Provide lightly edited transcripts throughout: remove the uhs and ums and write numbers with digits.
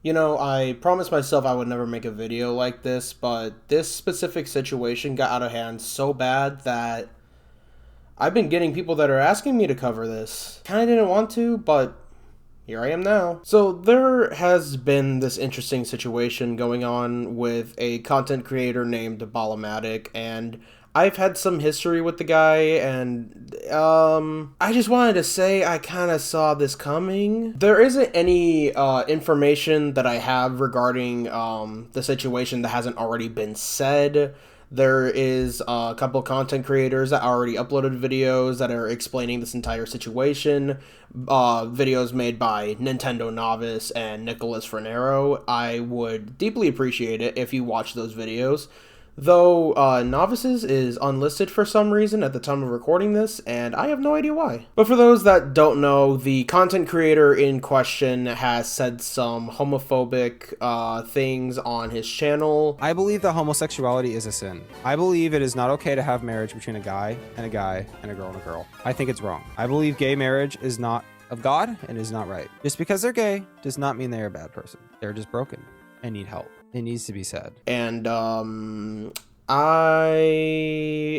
You know, I promised myself I would never make a video like this, but this specific situation got out of hand so bad that I've been getting people that are asking me to cover this. Kinda didn't want to, but here I am now. So, there has been this interesting situation going on with a content creator named Ballomatic, and I've had some history with the guy, and I just wanted to say I kind of saw this coming. There isn't any information that I have regarding the situation that hasn't already been said. There is a couple content creators that already uploaded videos that are explaining this entire situation. Videos made by Nintendo Novice and Nicholas Fernero. I would deeply appreciate it if you watch those videos. Though Novices is unlisted for some reason at the time of recording this, and I have no idea why. But for those that don't know, the content creator in question has said some homophobic things on his channel. I believe that homosexuality is a sin. I believe it is not okay to have marriage between a guy and a guy and a girl and a girl. I think it's wrong. I believe gay marriage is not of God and is not right. Just because they're gay does not mean they're a bad person. They're just broken and need help. It needs to be said. And I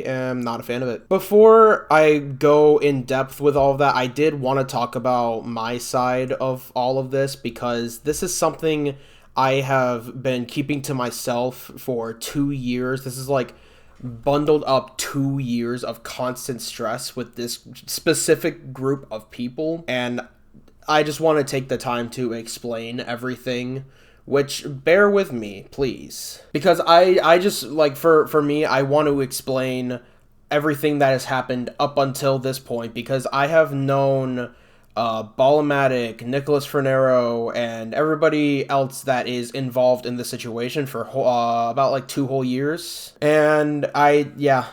am not a fan of it. Before I go in depth with all of that, I did want to talk about my side of all of this, because this is something I have been keeping to myself for 2 years. This is like bundled up 2 years of constant stress with this specific group of people, and I just want to take the time to explain everything, which bear with me, please. Because I just, like, for me, I want to explain everything that has happened up until this point, because I have known Ballomatic, Nicholas Fernero, and everybody else that is involved in the situation for about like 2 whole years. And yeah,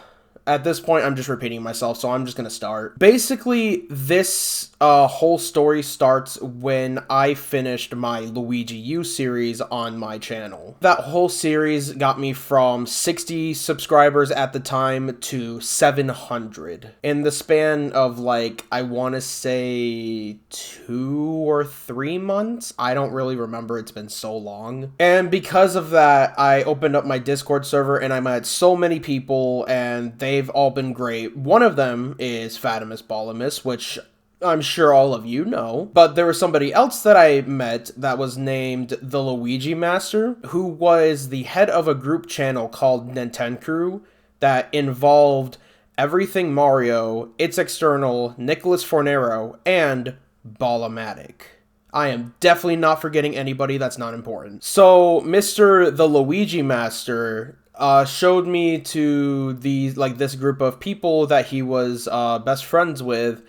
at this point, I'm just repeating myself, so I'm just gonna start. Basically, this whole story starts when I finished my Luigi U series on my channel. That whole series got me from 60 subscribers at the time to 700. In the span of, like, I want to say 2 or 3 months? I don't really remember, it's been so long. And because of that, I opened up my Discord server and I met so many people, and they've all been great. One of them is Fatimus Ballimus, which I'm sure all of you know. But there was somebody else that I met that was named the Luigi Master, who was the head of a group channel called Nintendo that involved Everything Mario, Its External, Nicholas Fornero, and Ballomatic. I am definitely not forgetting anybody that's not important. So, Mr. the Luigi Master showed me to this group of people that he was best friends with,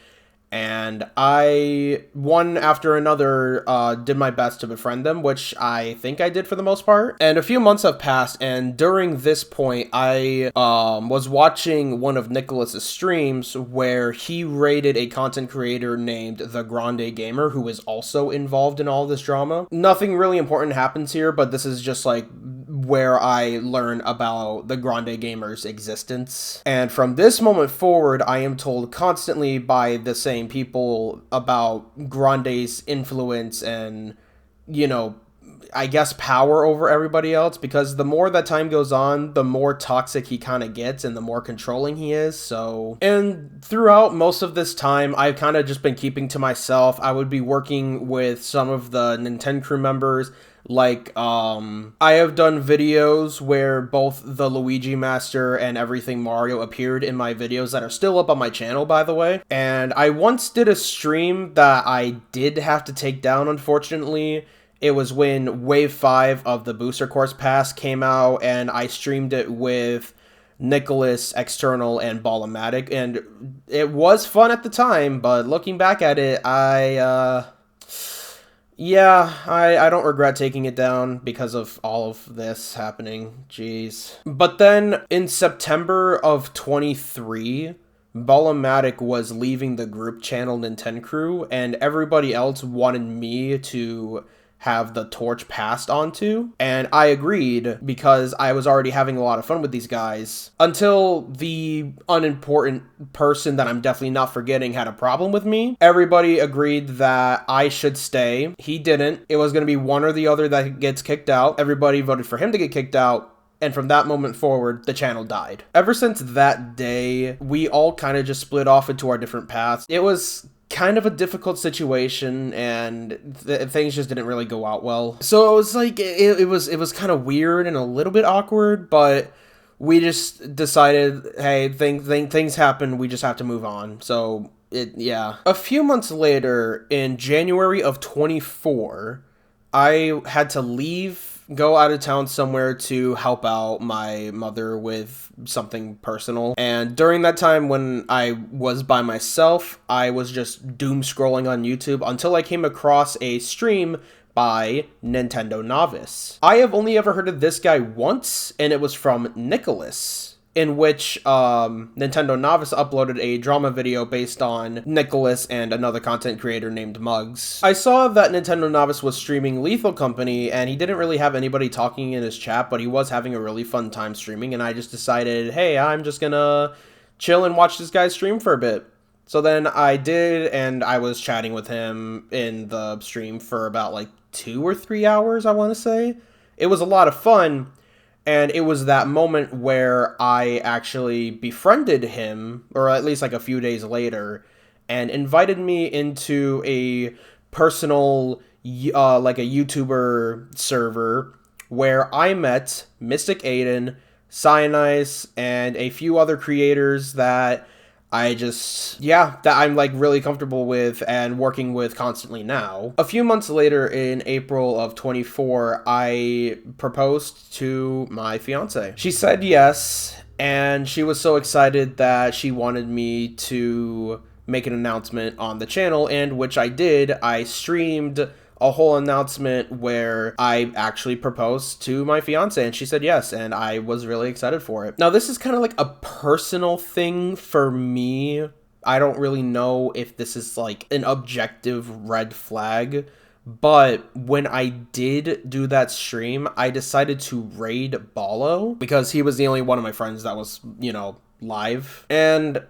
and I, one after another, did my best to befriend them, which I think I did for the most part. And a few months have passed, and during this point, I was watching one of Nicholas's streams where he rated a content creator named The Grande Gamer, who is also involved in all this drama. Nothing really important happens here, but this is just like where I learn about the Grande Gamer's existence. And from this moment forward, I am told constantly by the same people about Grande's influence and, you know, I guess power over everybody else, because the more that time goes on, the more toxic he kind of gets and the more controlling he is. So, and throughout most of this time, I've kind of just been keeping to myself. I would be working with some of the Nintendo crew members. Like, I have done videos where both the Luigi Master and Everything Mario appeared in my videos that are still up on my channel, by the way. And I once did a stream that I did have to take down, unfortunately. It was when Wave 5 of the Booster Course Pass came out, and I streamed it with Nicholas, External, and Ballomatic, and it was fun at the time, but looking back at it, yeah, I don't regret taking it down because of all of this happening. Jeez. But then, in September of 23, Ballomatic was leaving the group channel Nintendo Crew, and everybody else wanted me to have the torch passed on to. And I agreed because I was already having a lot of fun with these guys until the unimportant person that I'm definitely not forgetting had a problem with me. Everybody agreed that I should stay. He didn't. It was going to be one or the other that gets kicked out. Everybody voted for him to get kicked out. And from that moment forward, the channel died. Ever since that day, we all kind of just split off into our different paths. It was kind of a difficult situation, and things just didn't really go out well. So it was like it was kind of weird and a little bit awkward, but we just decided, hey, things happen. We just have to move on. So yeah. A few months later, in January of 24, I had to go out of town somewhere to help out my mother with something personal. And during that time when I was by myself, I was just doom scrolling on YouTube until I came across a stream by Nintendo Novice. I have only ever heard of this guy once, and it was from Nicholas, in which Nintendo Novice uploaded a drama video based on Nicholas and another content creator named Muggs. I saw that Nintendo Novice was streaming Lethal Company, and he didn't really have anybody talking in his chat, but he was having a really fun time streaming, and I just decided, hey, I'm just gonna chill and watch this guy stream for a bit. So then I did, and I was chatting with him in the stream for about like 2 or 3 hours, I want to say. It was a lot of fun. And it was that moment where I actually befriended him, or at least like a few days later, and invited me into a personal, like a YouTuber server where I met Mystic Aiden, Cyanice, and a few other creators that that I'm like really comfortable with and working with constantly now. A few months later, in April of 24, I proposed to my fiance. She said yes, and she was so excited that she wanted me to make an announcement on the channel, and which I did. I streamed a whole announcement where I actually proposed to my fiance, and she said yes, and I was really excited for it. Now, this is kind of like a personal thing for me. I don't really know if this is like an objective red flag, but when I did do that stream, I decided to raid Ballo because he was the only one of my friends that was, live. And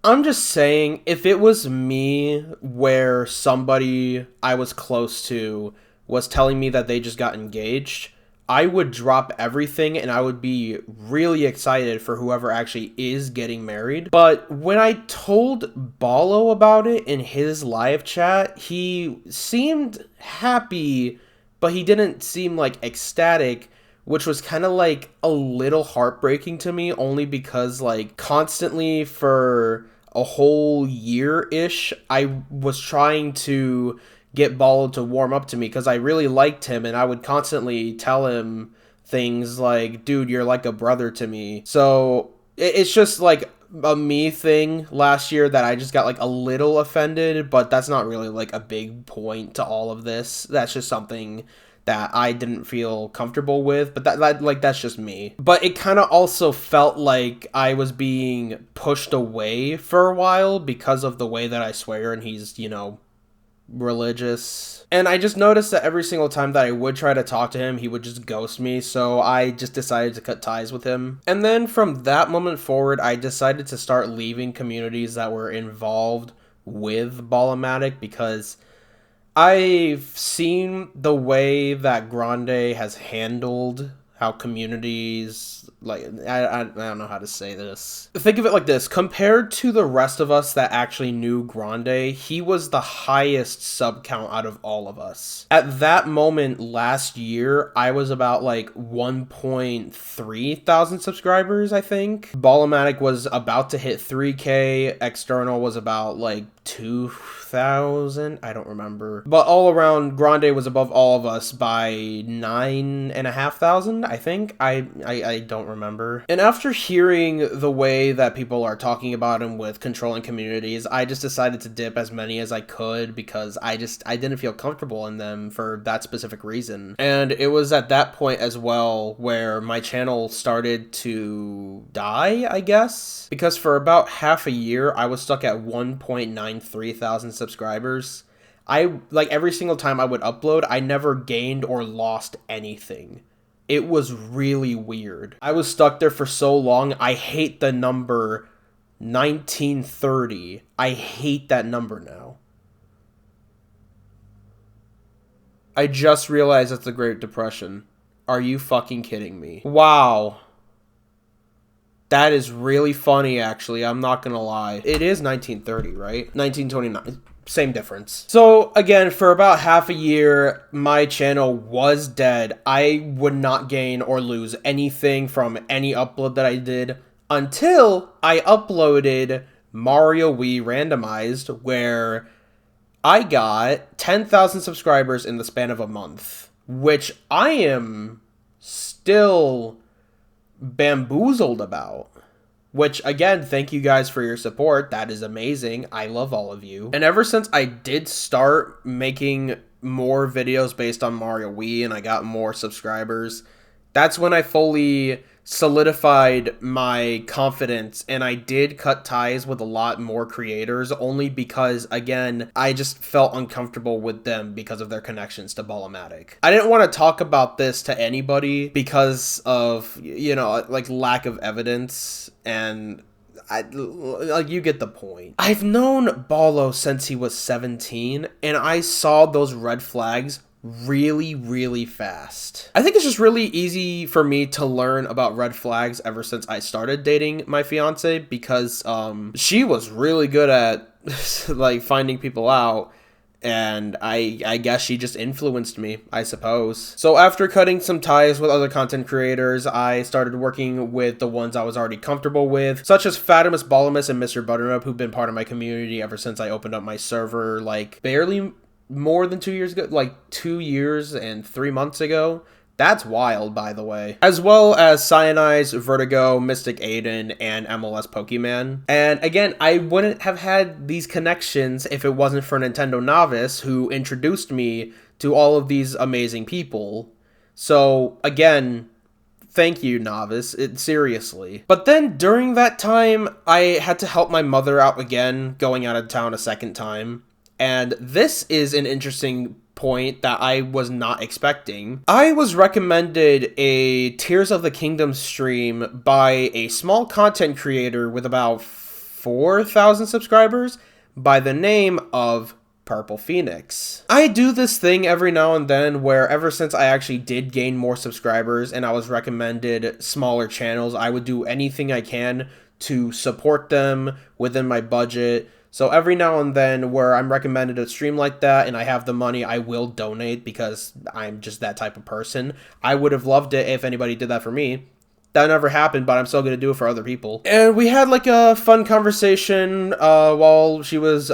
I'm just saying, if it was me where somebody I was close to was telling me that they just got engaged, I would drop everything and I would be really excited for whoever actually is getting married. But when I told Ballo about it in his live chat, he seemed happy, but he didn't seem like ecstatic, which was kind of like a little heartbreaking to me, only because like constantly for a whole year-ish, I was trying to get Ballo to warm up to me because I really liked him, and I would constantly tell him things like, dude, you're like a brother to me. So it's just like a me thing last year that I just got like a little offended, but that's not really like a big point to all of this. That's just something that I didn't feel comfortable with, but that's just me. But it kind of also felt like I was being pushed away for a while because of the way that I swear, and he's, religious. And I just noticed that every single time that I would try to talk to him, he would just ghost me, so I just decided to cut ties with him. And then from that moment forward, I decided to start leaving communities that were involved with Ballomatic because I've seen the way that Grande has handled how communities, like, I don't know how to say this. Think of it like this. Compared to the rest of us that actually knew Grande, he was the highest sub count out of all of us. At that moment last year, I was about like 1.3 thousand subscribers, I think. Ballomatic was about to hit 3K. External was about like 2,000, I don't remember, but all around Grande was above all of us by 9,500, I think. I don't remember. And after hearing the way that people are talking about him with controlling communities, I just decided to dip as many as I could because I didn't feel comfortable in them for that specific reason. And it was at that point as well where my channel started to die, I guess, because for about half a year I was stuck at 1.93 thousand subscribers. like every single time I would upload, I never gained or lost anything. It was really weird. I was stuck there for so long. I hate the number 1930. I hate that number now. I just realized it's the Great Depression. Are you fucking kidding me? Wow. That is really funny, actually. I'm not gonna lie. It is 1930, right? 1929. Same difference. So, again, for about half a year, my channel was dead. I would not gain or lose anything from any upload that I did until I uploaded Mario Wii Randomized, where I got 10,000 subscribers in the span of a month, which I am still bamboozled about. Which, again, thank you guys for your support. That is amazing. I love all of you. And ever since I did start making more videos based on Mario Wii and I got more subscribers, that's when I fully solidified my confidence, and I did cut ties with a lot more creators only because, again, I just felt uncomfortable with them because of their connections to Ballomatic. I didn't want to talk about this to anybody because of, you know, like lack of evidence, and like, you get the point. I've known Ballo since he was 17, and I saw those red flags really fast. I think it's just really easy for me to learn about red flags ever since I started dating my fiance, because she was really good at like finding people out, and I guess she just influenced me, I suppose. So after cutting some ties with other content creators, I started working with the ones I was already comfortable with, such as Fatimus Ballimus and Mr. Butternup, who've been part of my community ever since I opened up my server, like, barely more than 2 years ago, like 2 years and 3 months ago. That's wild, by the way. As well as Cyanize, Vertigo, Mystic Aiden, and MLS Pokemon. And again, I wouldn't have had these connections if it wasn't for Nintendo Novice, who introduced me to all of these amazing people. So again, thank you, Novice. Seriously. But then during that time, I had to help my mother out again, going out of town a second time. And this is an interesting point that I was not expecting. I was recommended a Tears of the Kingdom stream by a small content creator with about 4,000 subscribers by the name of Purple Phoenix. I do this thing every now and then where, ever since I actually did gain more subscribers and I was recommended smaller channels, I would do anything I can to support them within my budget. So every now and then where I'm recommended a stream like that and I have the money, I will donate because I'm just that type of person. I would have loved it if anybody did that for me. That never happened, but I'm still going to do it for other people. And we had like a fun conversation while she was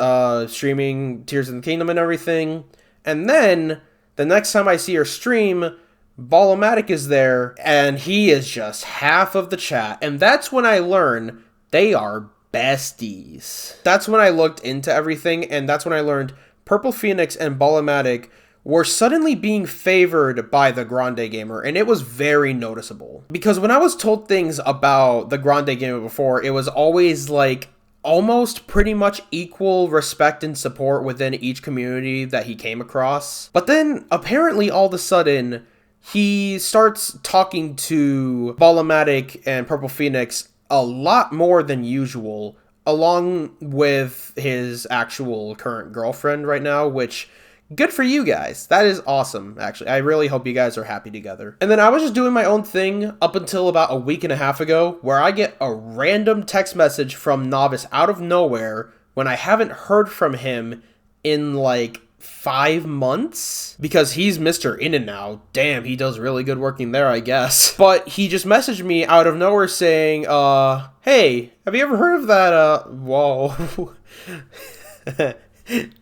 streaming Tears of the Kingdom and everything. And then the next time I see her stream, Ballomatic is there and he is just half of the chat. And that's when I learn they are besties. That's when I looked into everything, and that's when I learned Purple Phoenix and Ballomatic were suddenly being favored by the Grande Gamer, and it was very noticeable. Because when I was told things about the Grande Gamer before, it was always like almost pretty much equal respect and support within each community that he came across. But then apparently all of a sudden he starts talking to Ballomatic and Purple Phoenix a lot more than usual, along with his actual current girlfriend right now, which, good for you guys. That is awesome, actually. I really hope you guys are happy together. And then I was just doing my own thing up until about a week and a half ago, where I get a random text message from Novice out of nowhere when I haven't heard from him in like 5 months, because he's Mr. In and Out. Damn, he does really good working there, I guess. But he just messaged me out of nowhere saying, hey, have you ever heard of that, whoa.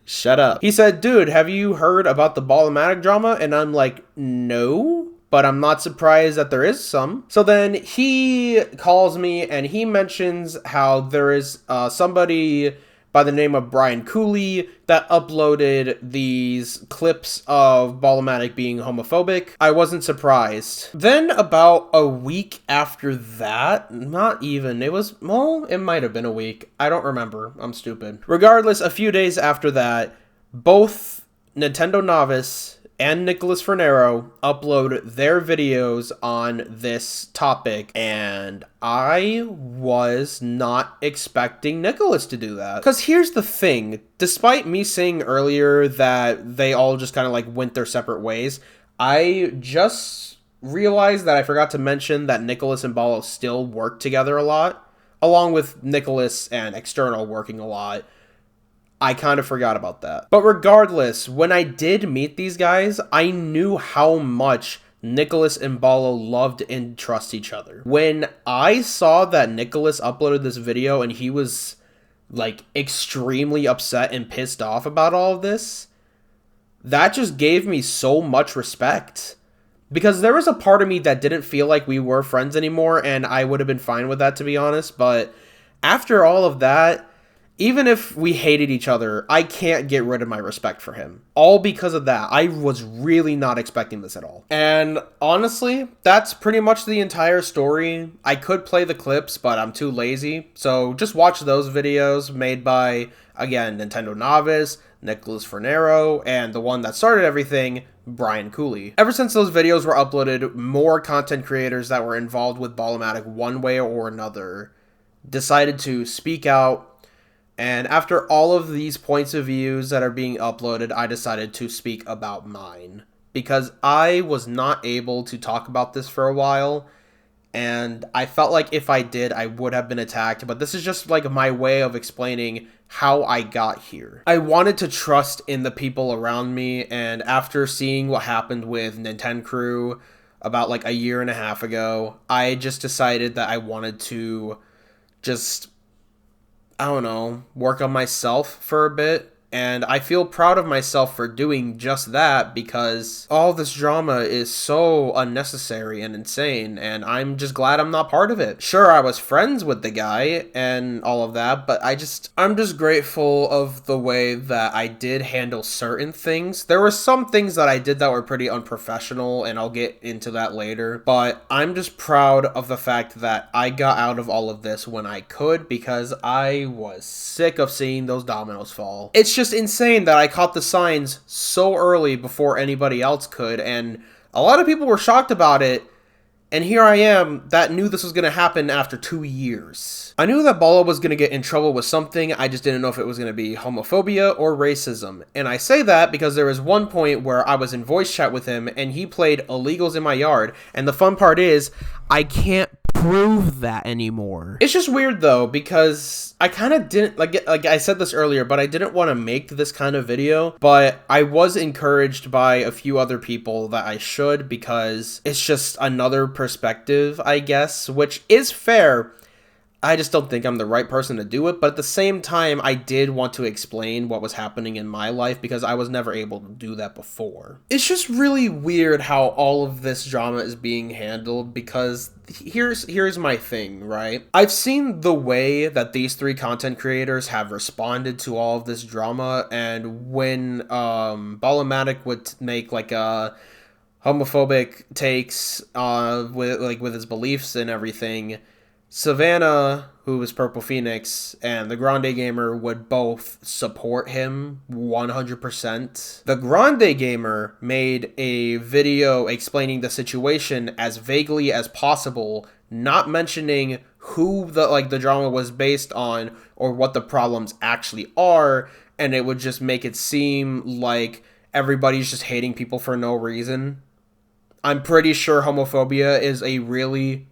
Shut up. He said, dude, have you heard about the Ballomatic drama? And I'm like, no, but I'm not surprised that there is some. So then he calls me and he mentions how there is somebody by the name of Brian Cooley that uploaded these clips of Ballomatic being homophobic. I wasn't surprised. Then about a week after that, not even, it was, well, it might have been a week. I don't remember. I'm stupid. Regardless, a few days after that, both Nintendo Novice and Nicholas Fernero upload their videos on this topic, and I was not expecting Nicholas to do that. Because here's the thing, despite me saying earlier that they all just kind of like went their separate ways, I just realized that I forgot to mention that Nicholas and Ballo still work together a lot, along with Nicholas and External working a lot. I kind of forgot about that. But regardless, when I did meet these guys, I knew how much Nicholas and Ballo loved and trust each other. When I saw that Nicholas uploaded this video and he was like extremely upset and pissed off about all of this, that just gave me so much respect. Because there was a part of me that didn't feel like we were friends anymore, and I would have been fine with that, to be honest. But after all of that, even if we hated each other, I can't get rid of my respect for him. All because of that. I was really not expecting this at all. And honestly, that's pretty much the entire story. I could play the clips, but I'm too lazy. So just watch those videos made by, again, Nintendo Novice, Nicholas Fernero, and the one that started everything, Brian Cooley. Ever since those videos were uploaded, more content creators that were involved with Ballomatic one way or another decided to speak out. And after all of these points of views that are being uploaded, I decided to speak about mine. Because I was not able to talk about this for a while, and I felt like if I did, I would have been attacked. But this is just like my way of explaining how I got here. I wanted to trust in the people around me, and after seeing what happened with Nintendo Crew about like a year and a half ago, I just decided that I wanted to just, I don't know, work on myself for a bit. And I feel proud of myself for doing just that, because all this drama is so unnecessary and insane, and I'm just glad I'm not part of it. Sure, I was friends with the guy and all of that, but I'm just grateful of the way that I did handle certain things. There were some things that I did that were pretty unprofessional, and I'll get into that later, but I'm just proud of the fact that I got out of all of this when I could, because I was sick of seeing those dominoes fall. It's just insane that I caught the signs so early before anybody else could, and a lot of people were shocked about it, and here I am that knew this was going to happen after 2 years. I knew that Ballo was going to get in trouble with something, I just didn't know if it was going to be homophobia or racism. And I say that because there was one point where I was in voice chat with him and he played Illegals in My Yard, and the fun part is, I can't prove that anymore. It's just weird though, because I kind of didn't, like I said this earlier, but I didn't want to make this kind of video, but I was encouraged by a few other people that I should, because it's just another perspective, I guess, which is fair. I just don't think I'm the right person to do it, but at the same time, I did want to explain what was happening in my life, because I was never able to do that before. It's just really weird how all of this drama is being handled, because here's my thing, right? I've seen the way that these three content creators have responded to all of this drama, and when Ballomatic would make like a homophobic takes with his beliefs and everything, Savannah, who is Purple Phoenix, and the Grande Gamer would both support him 100%. The Grande Gamer made a video explaining the situation as vaguely as possible, not mentioning who the drama was based on or what the problems actually are, and it would just make it seem like everybody's just hating people for no reason. I'm pretty sure homophobia is a really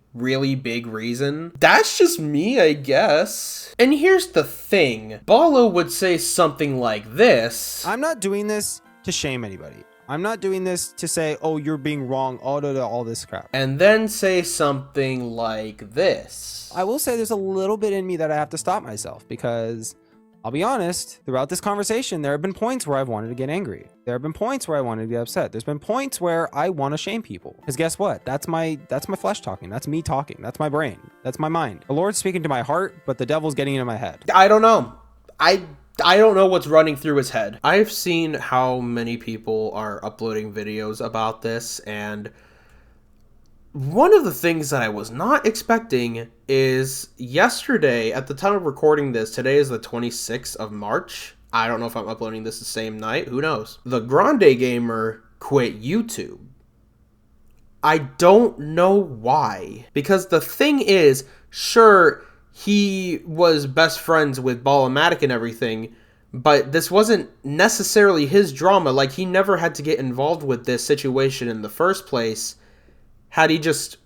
big reason. That's just me, I guess. And here's the thing. Ballo would say something like this. I'm not doing this to shame anybody. I'm not doing this to say, oh, you're being wrong, all this crap. And then say something like this. I will say there's a little bit in me that I have to stop myself, because I'll be honest, throughout this conversation, there have been points where I've wanted to get angry. There have been points where I wanted to get upset. There's been points where I want to shame people. Because guess what? That's my flesh talking. That's me talking. That's my brain. That's my mind. The Lord's speaking to my heart, but the devil's getting into my head. I don't know. I don't know what's running through his head. I've seen how many people are uploading videos about this, and one of the things that I was not expecting is yesterday, at the time of recording this, today is the 26th of March, I don't know if I'm uploading this the same night. Who knows? The Grande Gamer quit YouTube. I don't know why. Because the thing is, sure, he was best friends with Ballomatic and everything, but this wasn't necessarily his drama. Like, he never had to get involved with this situation in the first place. Had he just,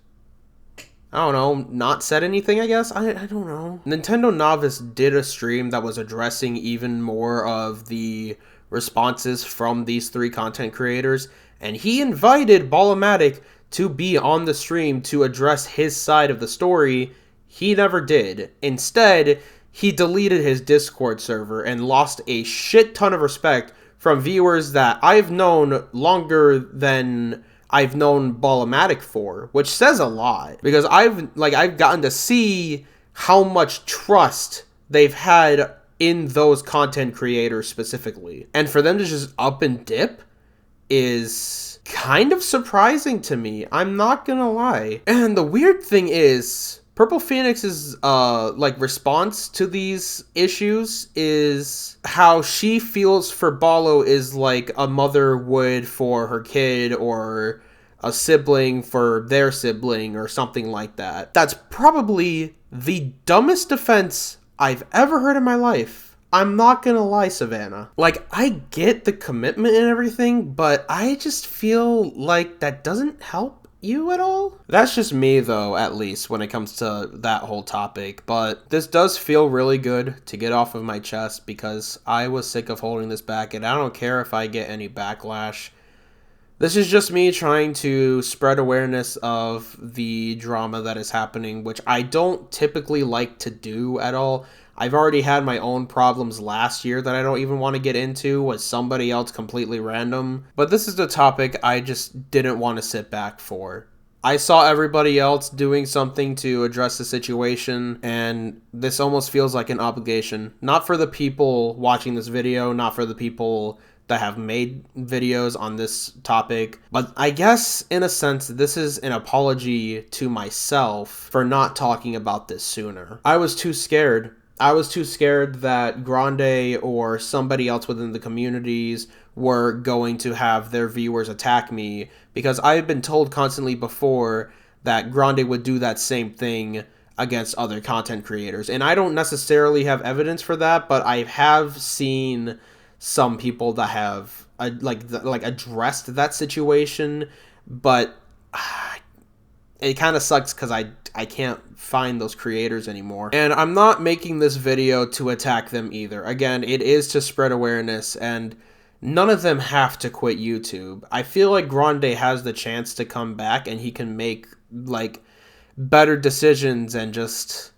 I don't know, not said anything, I guess? I don't know. Nintendo Novice did a stream that was addressing even more of the responses from these three content creators, and he invited Ballomatic to be on the stream to address his side of the story. He never did. Instead, he deleted his Discord server and lost a shit ton of respect from viewers that I've known longer than I've known Ballomatic for, which says a lot, because I've gotten to see how much trust they've had in those content creators specifically. And for them to just up and dip is kind of surprising to me. I'm not gonna lie. And the weird thing is, Purple Phoenix's response to these issues is how she feels for Ballo is like a mother would for her kid, or a sibling for their sibling, or something like that. That's probably the dumbest defense I've ever heard in my life. I'm not gonna lie, Savannah. Like, I get the commitment and everything, but I just feel like that doesn't help you at all? That's just me, though, at least, when it comes to that whole topic. But this does feel really good to get off of my chest, because I was sick of holding this back, and I don't care if I get any backlash. This is just me trying to spread awareness of the drama that is happening, which I don't typically like to do at all. I've already had my own problems last year that I don't even want to get into with somebody else completely random. But this is the topic I just didn't want to sit back for. I saw everybody else doing something to address the situation, and this almost feels like an obligation. Not for the people watching this video, not for the people that have made videos on this topic, but I guess in a sense this is an apology to myself for not talking about this sooner. I was too scared. I was too scared that Grande or somebody else within the communities were going to have their viewers attack me, because I've been told constantly before that Grande would do that same thing against other content creators. And I don't necessarily have evidence for that, but I have seen some people that have addressed that situation, but it kind of sucks because I can't find those creators anymore. And I'm not making this video to attack them either. Again, it is to spread awareness, and none of them have to quit YouTube. I feel like Grande has the chance to come back, and he can make better decisions, and just,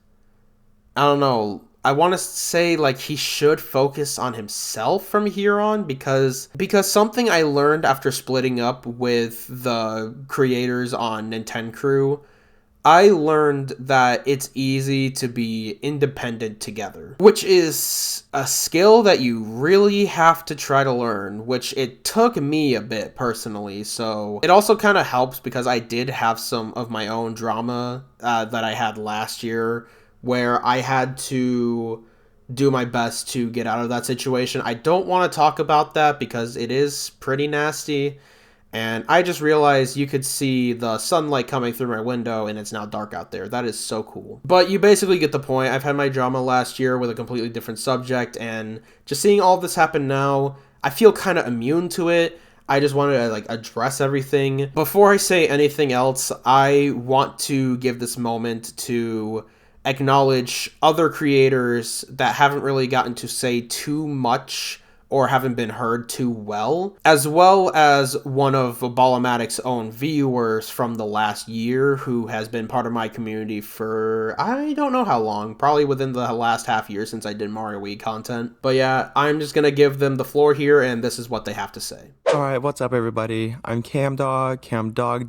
I don't know, I want to say he should focus on himself from here on, because something I learned after splitting up with the creators on Nintendo Crew, I learned that it's easy to be independent together, which is a skill that you really have to try to learn, which it took me a bit personally. So it also kind of helps because I did have some of my own drama that I had last year, where I had to do my best to get out of that situation. I don't want to talk about that because it is pretty nasty. And I just realized you could see the sunlight coming through my window, and it's now dark out there. That is so cool. But you basically get the point. I've had my drama last year with a completely different subject, and just seeing all this happen now, I feel kind of immune to it. I just wanted to address everything. Before I say anything else, I want to give this moment to acknowledge other creators that haven't really gotten to say too much or haven't been heard too well as one of Ballomatic's own viewers from the last year, who has been part of my community for I don't know how long, probably within the last half year since I did Mario Wii content. But yeah, I'm just gonna give them the floor here, and this is what they have to say. Alright, what's up everybody? I'm Cam Dog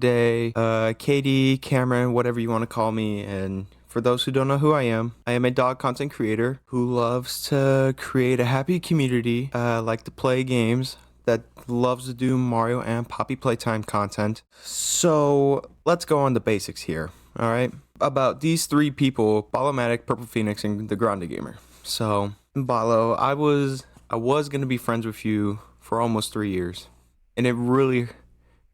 Day, Katie, Cameron, whatever you want to call me, and for those who don't know who I am a dog content creator who loves to create a happy community, like to play games, that loves to do Mario and Poppy Playtime content. So let's go on the basics here, alright? About these three people, Ballomatic, Purple Phoenix, and the Grande Gamer. So, Ballo, I was I was going to be friends with you for almost 3 years. And it really,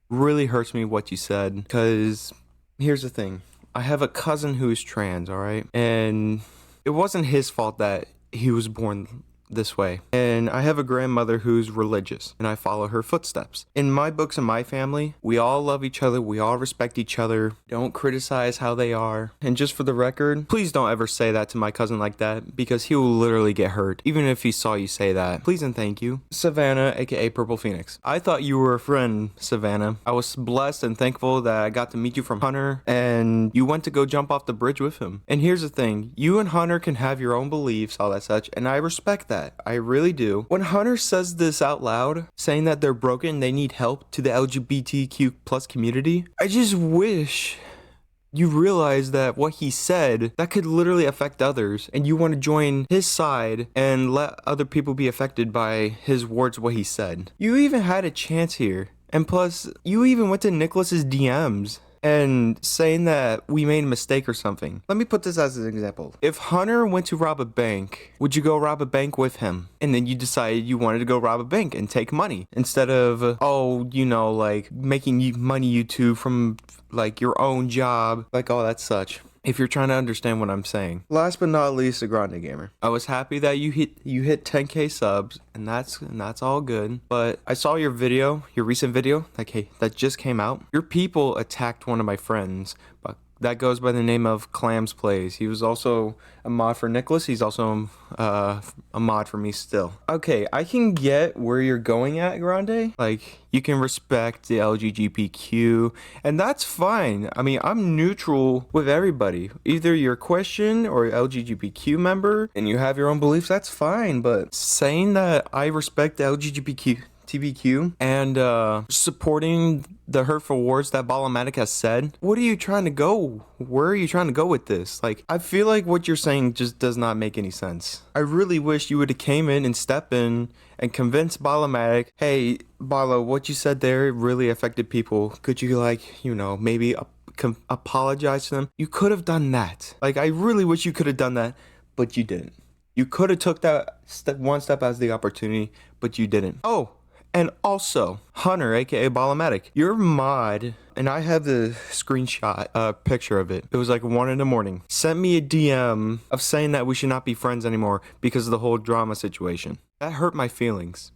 really hurts me what you said. Because here's the thing. I have a cousin who's trans, all right? And it wasn't his fault that he was born this way. And I have a grandmother who's religious, and I follow her footsteps. In my books and my family, we all love each other, we all respect each other, don't criticize how they are. And just for the record, please don't ever say that to my cousin like that, because he will literally get hurt, even if he saw you say that. Please and thank you. Savannah, aka Purple Phoenix. I thought you were a friend, Savannah. I was blessed and thankful that I got to meet you from Hunter, and you went to go jump off the bridge with him. And here's the thing, you and Hunter can have your own beliefs, all that such, and I respect that. I really do. When Hunter says this out loud, saying that they're broken, they need help to the LGBTQ plus community, I just wish you realize that what he said, that could literally affect others, and you want to join his side and let other people be affected by his words, what he said. You even had a chance here. And plus, you even went to Nicholas's DMs and saying that we made a mistake or something. Let me put this as an example. If Hunter went to rob a bank, would you go rob a bank with him? And then you decided you wanted to go rob a bank and take money instead of, like making money YouTube from like your own job, like all that such. If you're trying to understand what I'm saying. Last but not least, the Grande Gamer. I was happy that you hit 10k subs, and that's all good. But I saw your video, your recent video, that just came out. Your people attacked one of my friends, but that goes by the name of Clams Plays. He was also a mod for Nicholas. He's also a mod for me still. Okay, I can get where you're going at, Grande. Like, you can respect the LGBTQ, and that's fine. I mean, I'm neutral with everybody. Either you're Christian or LGBTQ member, and you have your own beliefs, that's fine. But saying that I respect the LGBTQ and supporting the hurtful words that Ballomatic has said, what are you trying to go? Where are you trying to go with this? Like, I feel like what you're saying just does not make any sense. I really wish you would have came in and stepped in and convinced Ballomatic, hey, Ballo, what you said there really affected people. Could you, maybe apologize to them? You could have done that. Like, I really wish you could have done that, but you didn't. You could have took that one step as the opportunity, but you didn't. Oh, and also, Hunter, aka Ballomatic, your mod, and I have the screenshot picture of it. It was like 1 a.m, sent me a DM of saying that we should not be friends anymore because of the whole drama situation. That hurt my feelings.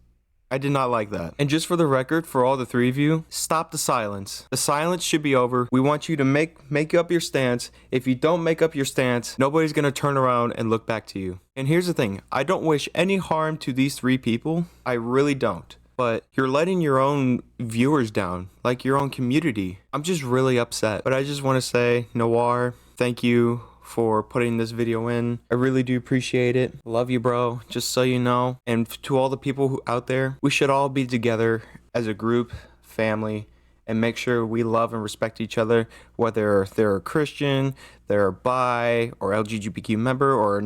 I did not like that. And just for the record, for all the three of you, stop the silence. The silence should be over. We want you to make up your stance. If you don't make up your stance, nobody's gonna turn around and look back to you. And here's the thing, I don't wish any harm to these 3 people. I really don't. But you're letting your own viewers down, like your own community. I'm just really upset. But I just want to say, Noir, thank you for putting this video in. I really do appreciate it. Love you, bro, just so you know. And to all the people out there, we should all be together as a group, family, and make sure we love and respect each other, whether they're a Christian, they're a bi, or LGBTQ member, or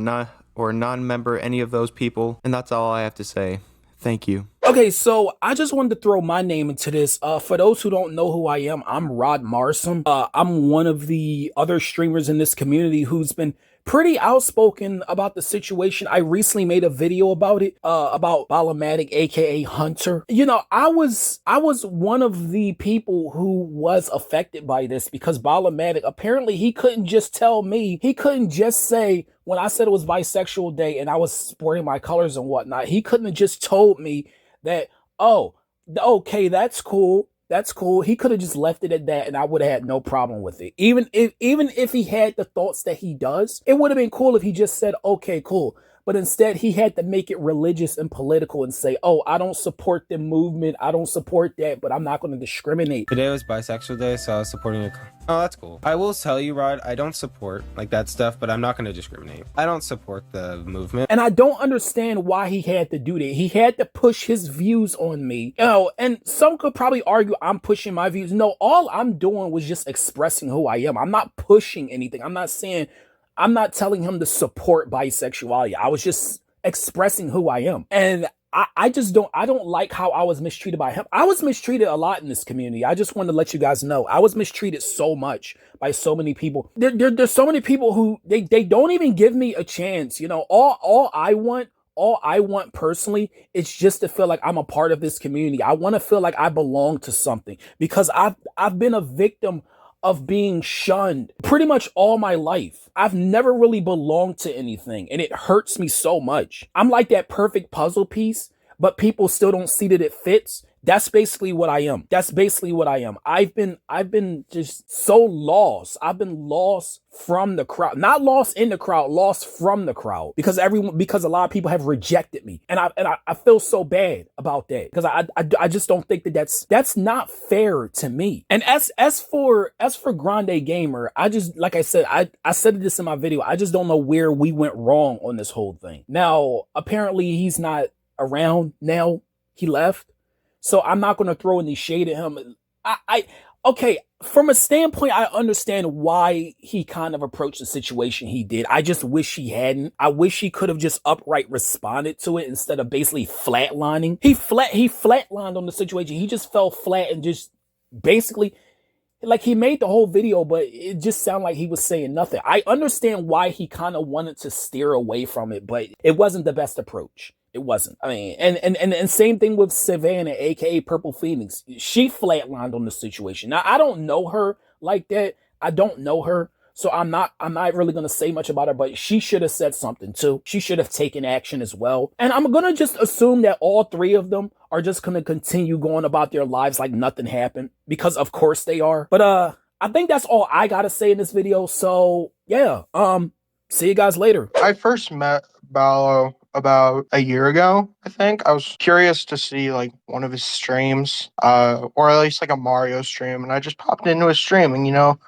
a non-member, any of those people. And that's all I have to say. Thank you. Okay, so I just wanted to throw my name into this. For those who don't know who I am, I'm Rod Marsom. I'm one of the other streamers in this community who's been pretty outspoken about the situation. I recently made a video about it, about Ballomatic, aka Hunter. You know, I was one of the people who was affected by this because Ballomatic, apparently he couldn't just tell me, he couldn't just say, when I said it was bisexual day and I was sporting my colors and whatnot, he couldn't have just told me that, oh, okay, that's cool. That's cool. He could have just left it at that and I would have had no problem with it. Even if he had the thoughts that he does, it would have been cool if he just said, okay, cool. But instead, he had to make it religious and political and say, oh, I don't support the movement. I don't support that, but I'm not going to discriminate. Today was bisexual day, so I was supporting Oh, that's cool. I will tell you, Rod, I don't support like that stuff, but I'm not going to discriminate. I don't support the movement. And I don't understand why he had to do that. He had to push his views on me. You know, and some could probably argue I'm pushing my views. No, all I'm doing was just expressing who I am. I'm not pushing anything. I'm not telling him to support bisexuality. I was just expressing who I am. And I don't like how I was mistreated by him. I was mistreated a lot in this community. I just wanted to let you guys know. I was mistreated so much by so many people. There's so many people who they don't even give me a chance. You know, all I want all I want personally is just to feel like I'm a part of this community. I want to feel like I belong to something because I've been a victim of being shunned pretty much all my life. I've never really belonged to anything and it hurts me so much. I'm like that perfect puzzle piece, but people still don't see that it fits. That's basically what I am. That's basically what I am. I've been just so lost. I've been lost from the crowd. Not lost in the crowd, lost from the crowd. Because a lot of people have rejected me. And I feel so bad about that. Because I just don't think that that's not fair to me. And as for Grande Gamer, I just like I said, I said this in my video. I just don't know where we went wrong on this whole thing. Now, apparently he's not around now. He left. So I'm not going to throw any shade at him. Okay, from a standpoint, I understand why he kind of approached the situation he did. I just wish he hadn't. I wish he could have just upright responded to it instead of basically flatlining. He flatlined on the situation. He just fell flat and just basically like he made the whole video, but it just sounded like he was saying nothing. I understand why he kind of wanted to steer away from it, but it wasn't the best approach. It wasn't. I mean, and same thing with Savannah, aka Purple Phoenix. She flatlined on the situation. Now I don't know her like that. I don't know her, so I'm not really gonna say much about her. But she should have said something too. She should have taken action as well. And I'm gonna just assume that all three of them are just gonna continue going about their lives like nothing happened, because of course they are. But I think that's all I gotta say in this video. So yeah, see you guys later. I first met Ballo about a year ago, I think. I was curious to see like one of his streams, or at least like a Mario stream, and I just popped into his stream and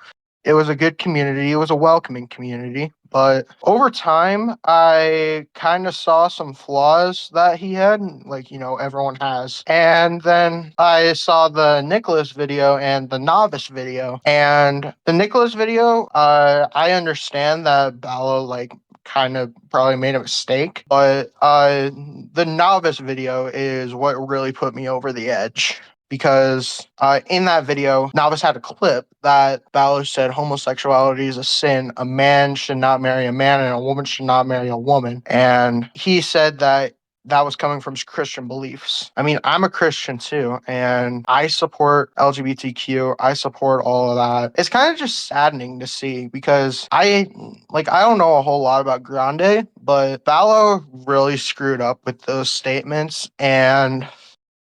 it was a good community. It was a welcoming community. But over time, I kind of saw some flaws that he had, like, everyone has. And then I saw the Nicholas video and the novice video. And the Nicholas video, I understand that Ballo, like, kind of probably made a mistake. But the novice video is what really put me over the edge because in that video, Novice had a clip that Balor said homosexuality is a sin. A man should not marry a man, and a woman should not marry a woman. And he said that that was coming from his Christian beliefs. I mean, I'm a Christian too, and I support LGBTQ. I support all of that. It's kind of just saddening to see because I don't know a whole lot about Grande, but Balor really screwed up with those statements, and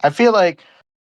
I feel like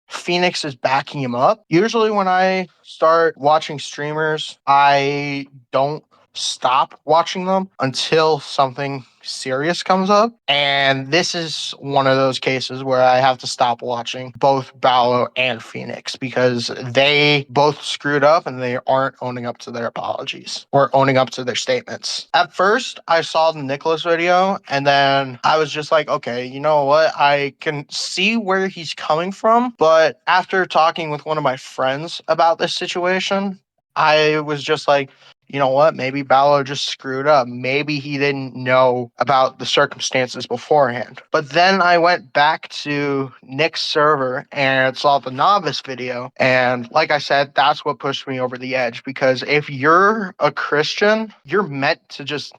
Phoenix is backing him up. Usually, when I start watching streamers, I don't stop watching them until something serious comes up. And this is one of those cases where I have to stop watching both Ballo and Phoenix because they both screwed up and they aren't owning up to their apologies or owning up to their statements. At first, I saw the Nicholas video and then I was just like, okay, you know what? I can see where he's coming from. But after talking with one of my friends about this situation, I was just like, you know what? Maybe Balor just screwed up. Maybe he didn't know about the circumstances beforehand. But then I went back to Nick's server and saw the novice video. And like I said, that's what pushed me over the edge because if you're a Christian, you're meant to just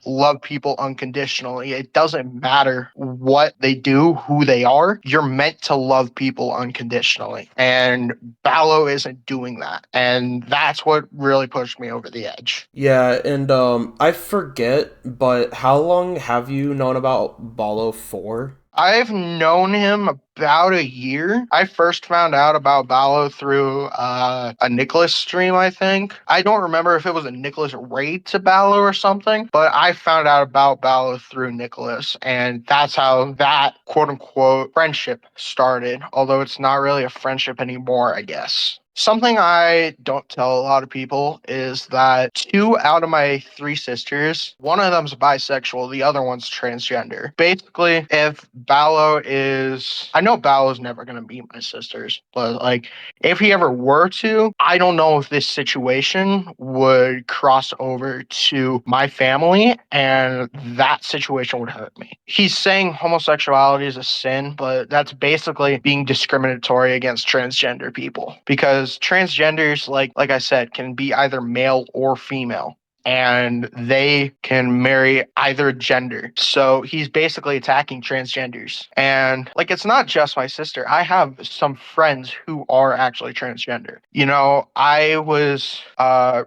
love people unconditionally. It doesn't matter what they do, who they are. You're meant to love people unconditionally. And Ballo isn't doing that. And that's what really pushed me over the edge. Yeah, and I forget, but how long have you known about Ballo for? I've known him about a year. I first found out about Ballo through a Nicholas stream, I think. I don't remember if it was a Nicholas raid to Ballo or something, but I found out about Ballo through Nicholas, and that's how that quote unquote friendship started, although it's not really a friendship anymore, I guess. Something I don't tell a lot of people is that two out of my three sisters, one of them's bisexual, the other one's transgender. Basically, if Ballo is, I know Ballo's never going to be my sisters, but like if he ever were to, I don't know if this situation would cross over to my family and that situation would hurt me. He's saying homosexuality is a sin, but that's basically being discriminatory against transgender people because transgenders, like I said, can be either male or female. and they can marry either gender. So he's basically attacking transgenders. And like, it's not just my sister. I have some friends who are actually transgender. You know, I was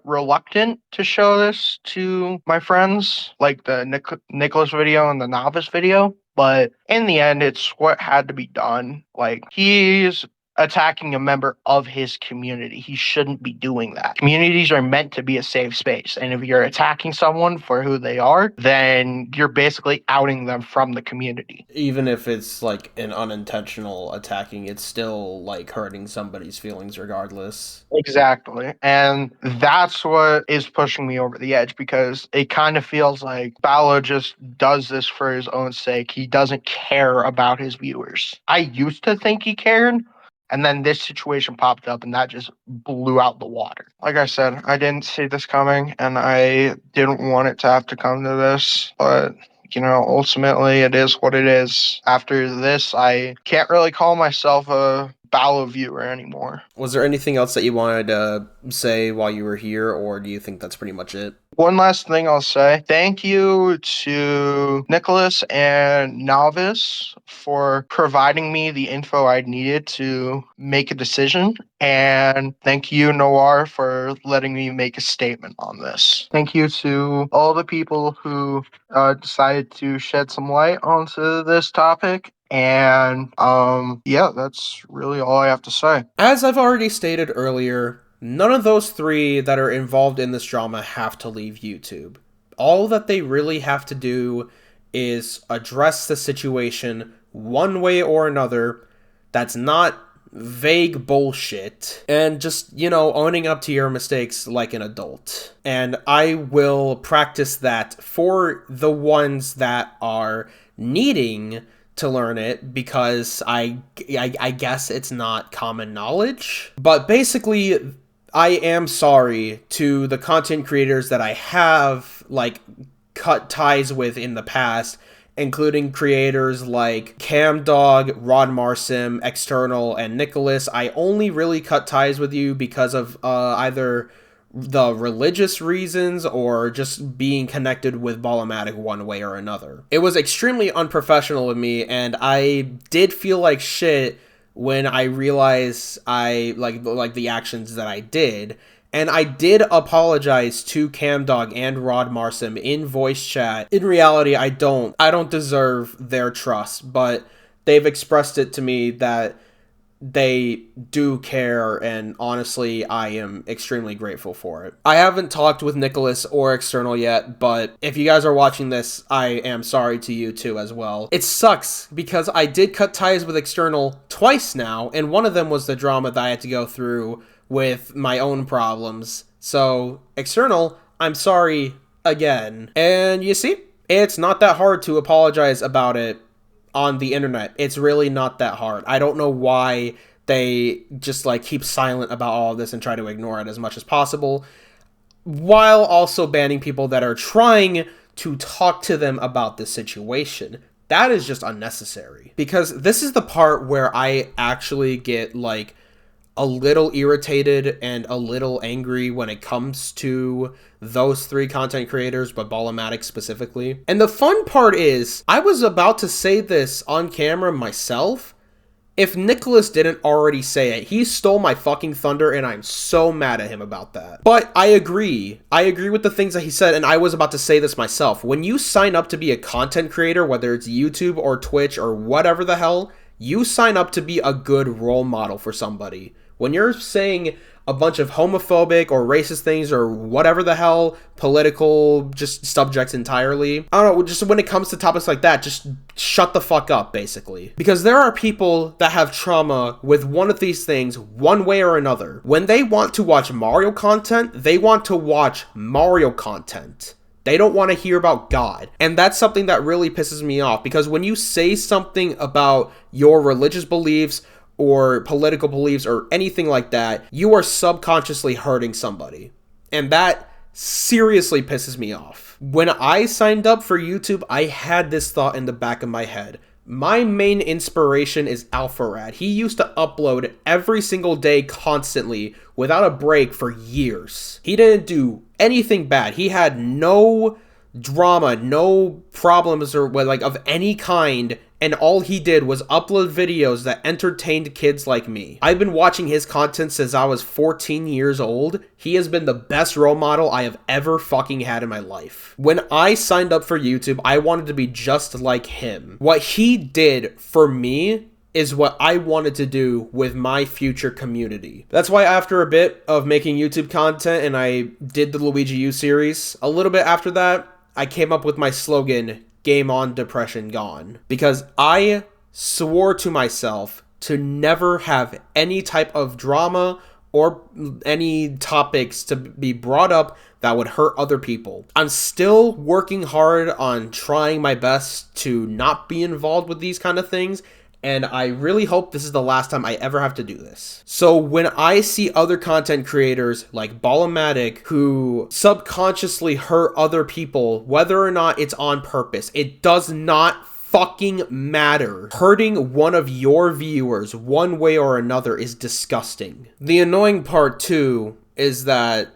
reluctant to show this to my friends, like the Nicholas video and the novice video. But in the end, it's what had to be done. Like, he's attacking a member of his community. He shouldn't be doing that. Communities are meant to be a safe space. And if you're attacking someone for who they are, then you're basically outing them from the community. Even if it's like an unintentional attacking, it's still like hurting somebody's feelings regardless. Exactly. And that's what is pushing me over the edge, because it kind of feels like Ballo just does this for his own sake. He doesn't care about his viewers. I used to think he cared, and then this situation popped up and that just blew out the water. Like I said, I didn't see this coming and I didn't want it to have to come to this. But, you know, ultimately it is what it is. After this, I can't really call myself a Ballo viewer anymore. Was there anything else that you wanted to say while you were here, or do you think that's pretty much it? One last thing I'll say. Thank you to Nicholas and Novice for providing me the info I needed to make a decision. And thank you, Noir, for letting me make a statement on this. Thank you to all the people who decided to shed some light onto this topic. And yeah, that's really all I have to say. As I've already stated earlier, none of those three that are involved in this drama have to leave YouTube. All that they really have to do is address the situation one way or another that's not vague bullshit, and just, you know, owning up to your mistakes like an adult. And I will practice that for the ones that are needing to learn it, because I guess it's not common knowledge. But basically, I am sorry to the content creators that I have, like, cut ties with in the past, including creators like Camdog, Rod Marsom, External, and Nicholas. I only really cut ties with you because of either the religious reasons or just being connected with Ballomatic one way or another. It was extremely unprofessional of me, and I did feel like shit when I realized I like the actions that I did. And I did apologize to Camdog and Rod Marsom in voice chat. In reality, I don't deserve their trust, but they've expressed it to me that they do care, and honestly, I am extremely grateful for it. I haven't talked with Nicholas or External yet, but if you guys are watching this, I am sorry to you too as well. It sucks because I did cut ties with External twice now, and one of them was the drama that I had to go through with my own problems. So, External, I'm sorry again. And you see, it's not that hard to apologize about it on the internet. It's really not that hard. I don't know why they just like keep silent about all of this and try to ignore it as much as possible, while also banning people that are trying to talk to them about this situation. That is just unnecessary, because this is the part where I actually get like a little irritated and a little angry when it comes to those three content creators, but Ballomatic specifically. And the fun part is, I was about to say this on camera myself if Nicholas didn't already say it. He stole my fucking thunder, and I'm so mad at him about that. But I agree. I agree with the things that he said, and I was about to say this myself. When you sign up to be a content creator, whether it's YouTube or Twitch or whatever the hell, you sign up to be a good role model for somebody. When you're saying a bunch of homophobic or racist things or whatever the hell, political just subjects entirely, I don't know, just when it comes to topics like that, just shut the fuck up, basically. Because there are people that have trauma with one of these things one way or another. When they want to watch Mario content, they want to watch Mario content. They don't want to hear about God. And that's something that really pisses me off, because when you say something about your religious beliefs or political beliefs or anything like that, you are subconsciously hurting somebody. And that seriously pisses me off. When I signed up for YouTube, I had this thought in the back of my head. My main inspiration is Alpharad. He used to upload every single day constantly without a break for years. He didn't do anything bad. He had no drama, no problems or like of any kind, and all he did was upload videos that entertained kids like me. I've been watching his content since I was 14 years old. He has been the best role model I have ever fucking had in my life. When I signed up for YouTube, I wanted to be just like him. What he did for me is what I wanted to do with my future community. That's why after a bit of making YouTube content and I did the Luigi U series, a little bit after that, I came up with my slogan, Game On, Depression Gone. Because I swore to myself to never have any type of drama or any topics to be brought up that would hurt other people. I'm still working hard on trying my best to not be involved with these kind of things, and I really hope this is the last time I ever have to do this. So when I see other content creators like Ballomatic who subconsciously hurt other people, whether or not it's on purpose, it does not fucking matter. Hurting one of your viewers one way or another is disgusting. The annoying part too is that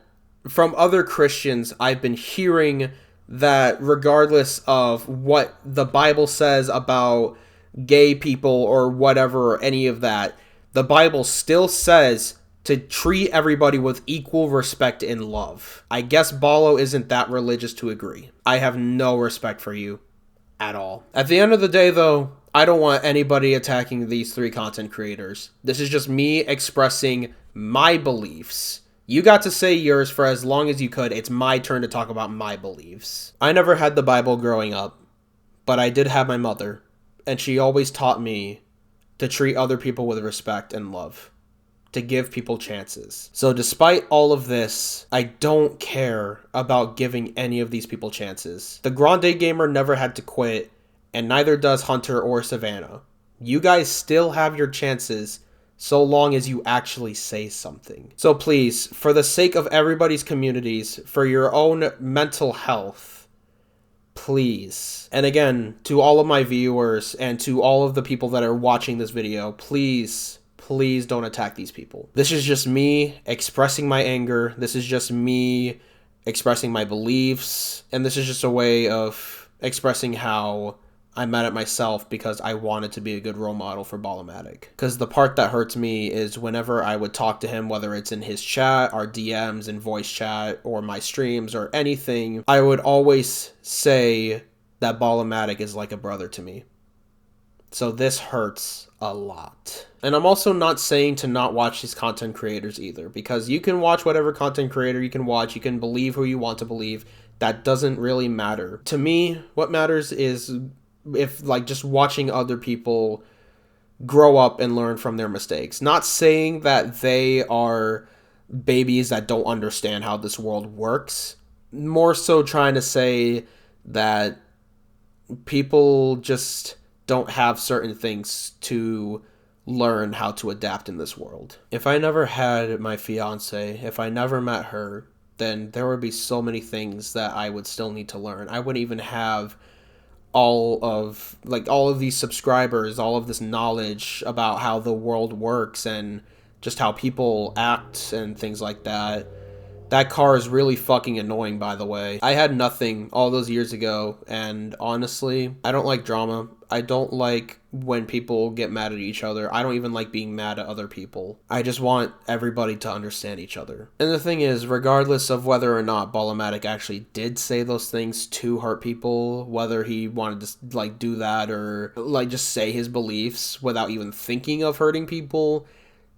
from other Christians, I've been hearing that regardless of what the Bible says about gay people or whatever, or any of that, the Bible still says to treat everybody with equal respect and love. I guess Ballo isn't that religious to agree. I have no respect for you at all. At the end of the day, though, I don't want anybody attacking these three content creators. This is just me expressing my beliefs. You got to say yours for as long as you could. It's my turn to talk about my beliefs. I never had the Bible growing up, but I did have my mother. And she always taught me to treat other people with respect and love, to give people chances. So despite all of this, I don't care about giving any of these people chances. The Grande Gamer never had to quit, and neither does Hunter or Savannah. You guys still have your chances so long as you actually say something. So please, for the sake of everybody's communities, for your own mental health, please, and again, to all of my viewers and to all of the people that are watching this video, please don't attack these people. This is just me expressing my anger. This is just me expressing my beliefs. And this is just a way of expressing how I'm mad at myself because I wanted to be a good role model for Ballomatic. Because the part that hurts me is whenever I would talk to him, whether it's in his chat, our DMs and voice chat, or my streams or anything, I would always say that Ballomatic is like a brother to me. So this hurts a lot. And I'm also not saying to not watch these content creators either, because you can watch whatever content creator you can watch, you can believe who you want to believe. That doesn't really matter. To me, what matters is if like just watching other people grow up and learn from their mistakes. Not saying that they are babies that don't understand how this world works. More so trying to say that people just don't have certain things to learn how to adapt in this world. If I never had my fiance, if I never met her, then there would be so many things that I would still need to learn. I wouldn't even have all of these subscribers, all of this knowledge about how the world works and just how people act and things like that. That car is really fucking annoying, by the way. I had nothing all those years ago, and honestly, I don't like drama. I don't like when people get mad at each other. I don't even like being mad at other people. I just want everybody to understand each other. And the thing is, regardless of whether or not Ballomatic actually did say those things to hurt people, whether he wanted to like do that or like just say his beliefs without even thinking of hurting people,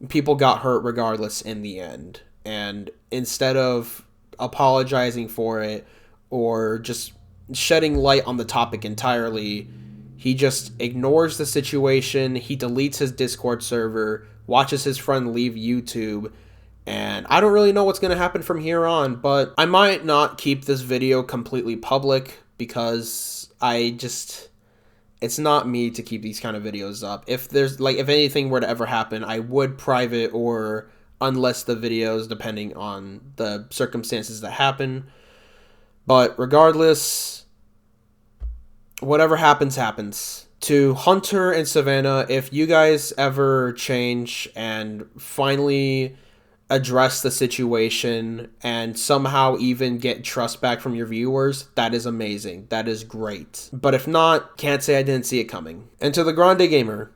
people got hurt regardless in the end. And instead of apologizing for it or just shedding light on the topic entirely, he just ignores the situation, he deletes his Discord server, watches his friend leave YouTube, and I don't really know what's going to happen from here on, but I might not keep this video completely public because it's not me to keep these kind of videos up. If anything were to ever happen, I would private or unlist the videos depending on the circumstances that happen. But regardless, whatever happens, happens. To Hunter and Savannah, if you guys ever change and finally address the situation and somehow even get trust back from your viewers, that is amazing. That is great. But if not, can't say I didn't see it coming. And to the Grande Gamer,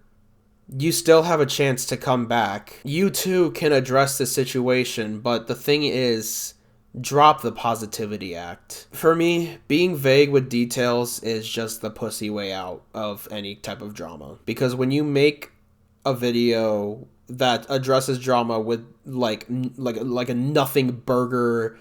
you still have a chance to come back. You too can address the situation, but the thing is, drop the positivity act. For me, being vague with details is just the pussy way out of any type of drama. Because when you make a video that addresses drama with like a nothing burger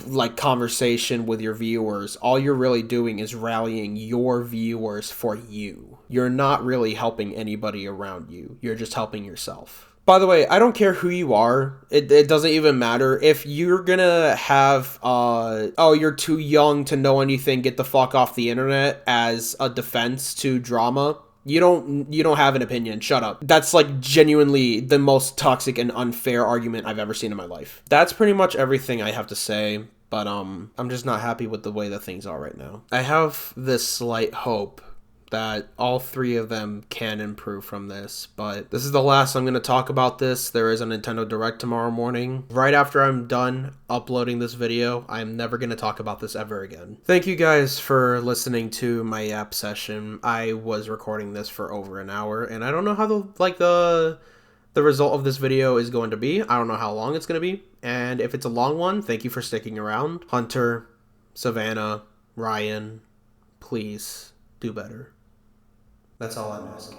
like conversation with your viewers, all you're really doing is rallying your viewers for you. You're not really helping anybody around you. You're just helping yourself. By the way, I don't care who you are. It doesn't even matter. If you're gonna have, oh, you're too young to know anything, get the fuck off the internet as a defense to drama, you don't have an opinion. Shut up. That's like genuinely the most toxic and unfair argument I've ever seen in my life. That's pretty much everything I have to say, but I'm just not happy with the way that things are right now. I have this slight hope that all three of them can improve from this, but this is the last I'm going to talk about this. There is a Nintendo Direct tomorrow morning. Right after I'm done uploading this video, I'm never going to talk about this ever again. Thank you guys for listening to my yap session. I was recording this for over an hour, and I don't know how the result of this video is going to be. I don't know how long it's going to be, and if it's a long one, thank you for sticking around. Hunter, Savannah, Ryan, please do better. That's all I'm asking.